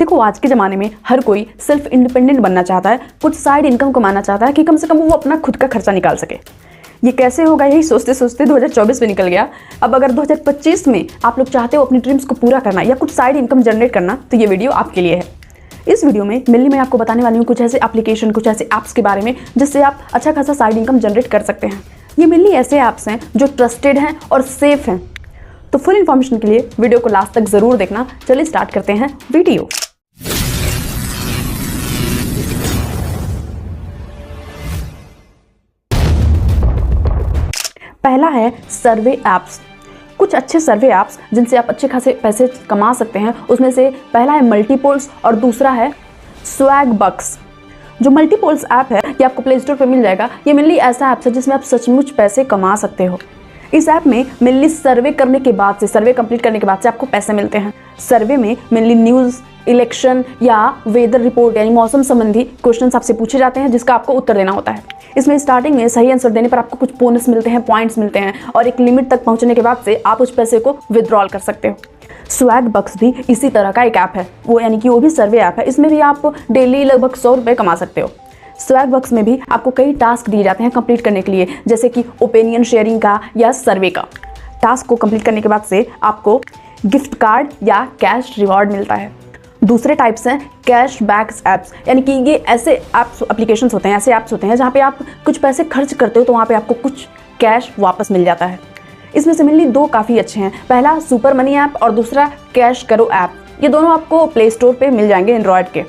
देखो, आज के ज़माने में हर कोई सेल्फ इंडिपेंडेंट बनना चाहता है, कुछ साइड इनकम कमाना चाहता है कि कम से कम वो अपना खुद का खर्चा निकाल सके। ये कैसे होगा, यही सोचते सोचते 2024 में निकल गया। अब अगर 2025 में आप लोग चाहते हो अपनी ड्रीम्स को पूरा करना या कुछ साइड इनकम जनरेट करना, तो ये वीडियो आपके लिए है। इस वीडियो में मेनली मैं आपको बताने वाली हूँ कुछ ऐसे एप्लीकेशन, कुछ ऐसे ऐप्स के बारे में जिससे आप अच्छा खासा साइड इनकम जनरेट कर सकते हैं। ये मेनली ऐसे ऐप्स हैं जो ट्रस्टेड हैं और सेफ हैं। तो फुल इन्फॉर्मेशन के लिए वीडियो को लास्ट तक ज़रूर देखना। चलिए स्टार्ट करते हैं वीडियो। पहला है सर्वे ऐप्स। कुछ अच्छे सर्वे ऐप्स जिनसे आप अच्छे खासे पैसे कमा सकते हैं, उसमें से पहला है मल्टीपोल्स और दूसरा है स्वैगबक्स। जो मल्टीपोल्स ऐप है ये आपको प्ले स्टोर पर मिल जाएगा। ये मेनली ऐसा ऐप है जिसमें आप सचमुच पैसे कमा सकते हो। इस ऐप में मेनली सर्वे करने के बाद से, सर्वे कंप्लीट करने के बाद से आपको पैसे मिलते हैं। सर्वे में मेनली न्यूज़, इलेक्शन या वेदर रिपोर्ट यानी मौसम संबंधी क्वेश्चंस आपसे पूछे जाते हैं जिसका आपको उत्तर देना होता है। इसमें स्टार्टिंग में सही आंसर देने पर आपको कुछ बोनस मिलते हैं, पॉइंट्स मिलते हैं और एक लिमिट तक पहुंचने के बाद से आप उस पैसे को विड्रॉल कर सकते हो। स्वैगबक्स भी इसी तरह का एक ऐप है, वो यानी कि वो भी सर्वे ऐप है। इसमें भी आप डेली लगभग 100 रुपये कमा सकते हो। स्वैगबक्स में भी आपको कई टास्क दिए जाते हैं कंप्लीट करने के लिए, जैसे कि ओपिनियन शेयरिंग का या सर्वे का। टास्क को कंप्लीट करने के बाद से आपको गिफ्ट कार्ड या कैश रिवॉर्ड मिलता है। दूसरे टाइप्स हैं कैशबैक्स ऐप्स, यानी कि ये ऐसे ऐप्स, एप्लीकेशंस होते हैं, ऐसे ऐप्स होते हैं जहाँ पे आप कुछ पैसे खर्च करते हो तो वहाँ पे आपको कुछ कैश वापस मिल जाता है। इसमें से मेनली दो काफ़ी अच्छे हैं। पहला सुपर मनी ऐप और दूसरा कैश करो ऐप। ये दोनों आपको प्ले स्टोर पे मिल जाएंगे एंड्रॉयड के।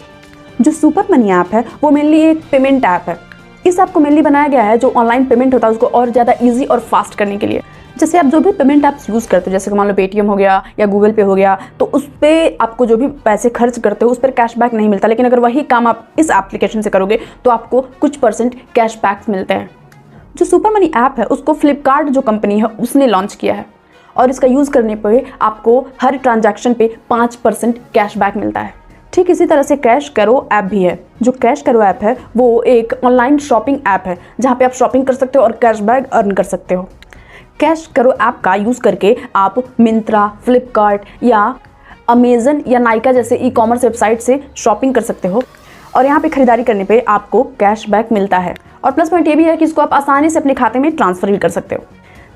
जो सुपर मनी ऐप है वो मेनली एक पेमेंट ऐप है। इस ऐप को मेनली बनाया गया है जो ऑनलाइन पेमेंट होता है उसको और ज़्यादा ईजी और फास्ट करने के लिए। जैसे आप जो भी पेमेंट ऐप्स यूज़ करते हो, जैसे मान लो पेटीएम हो गया या गूगल पे हो गया, तो उस पर आपको जो भी पैसे खर्च करते हो उस पर कैशबैक नहीं मिलता। लेकिन अगर वही काम आप इस एप्लीकेशन से करोगे तो आपको कुछ % कैशबैक मिलते हैं। जो सुपर मनी ऐप है उसको फ्लिपकार्ट जो कंपनी है उसने लॉन्च किया है और इसका यूज़ करने पर आपको हर ट्रांजैक्शन पे 5% कैशबैक मिलता है। ठीक इसी तरह से कैश करो ऐप भी है। जो कैश करो ऐप है वो एक ऑनलाइन शॉपिंग ऐप है जहाँ पे आप शॉपिंग कर सकते हो और कैशबैक अर्न कर सकते हो। कैश करो ऐप का यूज़ करके आप मिंत्रा, फ्लिपकार्ट या अमेजन या नाइका जैसे ई-कॉमर्स वेबसाइट से शॉपिंग कर सकते हो और यहाँ पे खरीदारी करने पे आपको कैशबैक मिलता है। और प्लस पॉइंट ये भी है कि इसको आप आसानी से अपने खाते में ट्रांसफ़र भी कर सकते हो।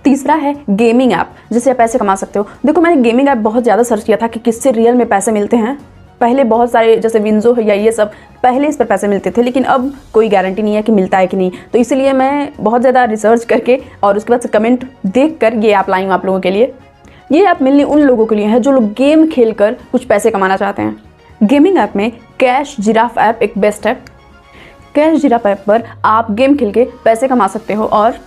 तीसरा है गेमिंग ऐप जिससे आप पैसे कमा सकते हो। देखो, मैंने गेमिंग ऐप बहुत ज़्यादा सर्च किया था कि किससे रियल में पैसे मिलते हैं। पहले बहुत सारे जैसे विंजो है या ये सब पहले इस पर पैसे मिलते थे, लेकिन अब कोई गारंटी नहीं है कि मिलता है कि नहीं। तो इसलिए मैं बहुत ज़्यादा रिसर्च करके और उसके बाद से कमेंट देख कर ये ऐप लाई हूँ आप लोगों के लिए। ये ऐप मेनली उन लोगों के लिए है जो लोग गेम खेल कर कुछ पैसे कमाना चाहते हैं। गेमिंग ऐप में कैश जिराफ ऐप एक बेस्ट है। कैश जिराफ ऐप पर आप गेम खेल के पैसे कमा सकते हो और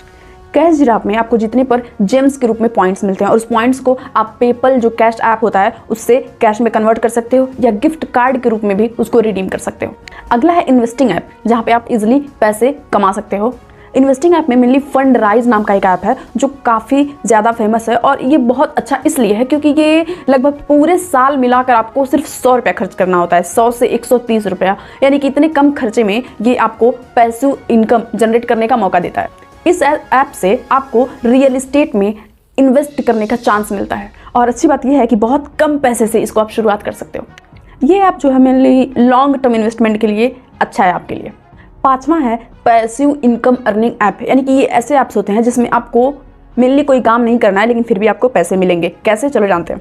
कैश जिराफ में आपको जितने पर जेम्स के रूप में पॉइंट्स मिलते हैं और उस पॉइंट्स को आप पेपल जो कैश ऐप होता है उससे कैश में कन्वर्ट कर सकते हो या गिफ्ट कार्ड के रूप में भी उसको रिडीम कर सकते हो। अगला है इन्वेस्टिंग ऐप जहाँ पे आप इजीली पैसे कमा सकते हो। इन्वेस्टिंग ऐप में मेनली फंडराइज नाम का एक ऐप है जो काफ़ी ज़्यादा फेमस है और ये बहुत अच्छा इसलिए है क्योंकि ये लगभग पूरे साल मिलाकर आपको सिर्फ 100 रुपया खर्च करना होता है, 100 से 130 रुपया, यानी कि इतने कम खर्चे में ये आपको पैसिव इनकम जनरेट करने का मौका देता है। इस ऐप से आपको रियल एस्टेट में इन्वेस्ट करने का चांस मिलता है और अच्छी बात यह है कि बहुत कम पैसे से इसको आप शुरुआत कर सकते हो। ये ऐप जो है मेनली लॉन्ग टर्म इन्वेस्टमेंट के लिए अच्छा है आपके लिए। पांचवा है पैसिव इनकम अर्निंग ऐप, यानी कि ये ऐसे ऐप्स होते हैं जिसमें आपको मेनली कोई काम नहीं करना है लेकिन फिर भी आपको पैसे मिलेंगे। कैसे, चलो जानते हैं।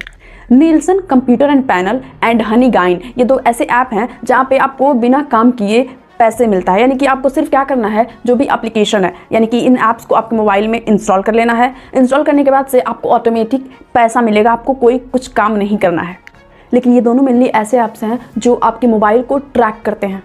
Nielsen computer and panel and Honeygain, ये दो ऐसे ऐप हैं जहाँ पे आपको बिना काम किए पैसे मिलता है। यानी कि आपको सिर्फ क्या करना है, जो भी एप्लीकेशन है यानी कि इन ऐप्स को आपके मोबाइल में इंस्टॉल कर लेना है। इंस्टॉल करने के बाद से आपको ऑटोमेटिक पैसा मिलेगा, आपको कोई कुछ काम नहीं करना है। लेकिन ये दोनों मेनली ऐसे ऐप्स हैं जो आपके मोबाइल को ट्रैक करते हैं।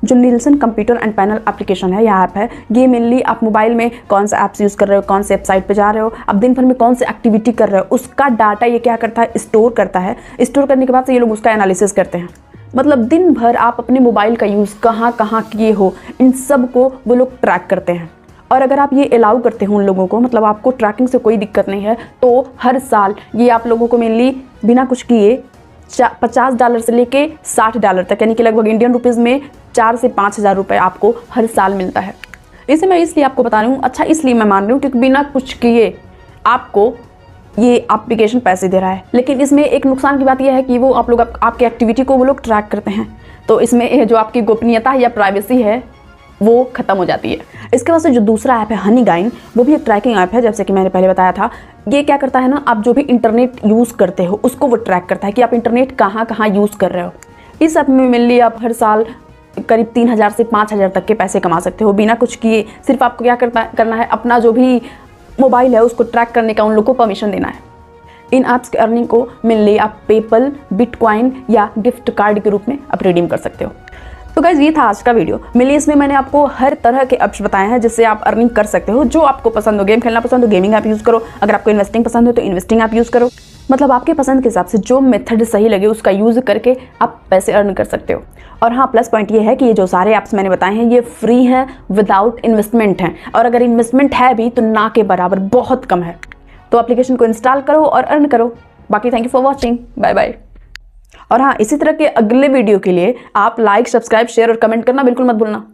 जो Nielsen computer and panel application है या ऐप है, ये मेनली आप मोबाइल में कौन सा ऐप्स यूज़ कर रहे हो, कौन से वेबसाइट पे जा रहे हो, आप दिन भर में कौन सी एक्टिविटी कर रहे हो, उसका डाटा ये क्या करता है, स्टोर करता है। स्टोर करने के बाद से ये लोग उसका एनालिसिस करते हैं। मतलब दिन भर आप अपने मोबाइल का यूज़ कहाँ कहाँ किए हो, इन सब को वो लोग ट्रैक करते हैं। और अगर आप ये अलाउ करते हो उन लोगों को, मतलब आपको ट्रैकिंग से कोई दिक्कत नहीं है, तो हर साल ये आप लोगों को मेनली बिना कुछ किए $50 से लेके $60 तक, यानी कि लगभग इंडियन रुपीज़ में 4 से 5 हज़ार रुपये आपको हर साल मिलता है। इसे मैं इसलिए आपको बता रही हूँ, अच्छा इसलिए मैं मान रही हूँ क्योंकि बिना कुछ किए आपको ये एप्लीकेशन पैसे दे रहा है। लेकिन इसमें एक नुकसान की बात यह है कि वो आप लोग आपके एक्टिविटी को वो लोग ट्रैक करते हैं, तो इसमें जो आपकी गोपनीयता या प्राइवेसी है वो खत्म हो जाती है। इसके बाद से जो दूसरा ऐप है हनीगाइन, वो भी एक ट्रैकिंग ऐप है, जैसे कि मैंने पहले बताया था। ये क्या करता है ना, आप जो भी इंटरनेट यूज़ करते हो उसको वो ट्रैक करता है कि आप इंटरनेट कहाँ कहाँ यूज़ कर रहे हो। इस ऐप में मेनली आप हर साल करीब 3000 से 5000 तक के पैसे कमा सकते हो बिना कुछ किए। सिर्फ आपको क्या करना है, अपना जो भी मोबाइल है उसको ट्रैक करने का उन लोगों को परमिशन देना है। इन ऐप्स के अर्निंग को मेनली आप पेपल, बिटकॉइन या गिफ्ट कार्ड के रूप में आप रिडीम कर सकते हो। तो गाइज ये था आज का वीडियो। मेनली इसमें मैंने आपको हर तरह के ऐप्स बताए हैं जिससे आप अर्निंग कर सकते हो। जो आपको पसंद हो, गेम खेलना पसंद हो गेमिंग ऐप यूज़ करो, अगर आपको इन्वेस्टिंग पसंद हो तो इन्वेस्टिंग ऐप यूज़ करो। मतलब आपके पसंद के हिसाब से जो मेथड सही लगे उसका यूज़ करके आप पैसे अर्न कर सकते हो। और हाँ, प्लस पॉइंट ये है कि ये जो सारे ऐप्स मैंने बताए हैं ये फ्री हैं, विदाउट इन्वेस्टमेंट हैं, और अगर इन्वेस्टमेंट है भी तो ना के बराबर, बहुत कम है। तो एप्लीकेशन को इंस्टॉल करो और अर्न करो। बाकी thank you for watching, bye bye. और हाँ, इसी तरह के अगले वीडियो के लिए आप लाइक, सब्सक्राइब, शेयर और कमेंट करना बिल्कुल मत भूलना।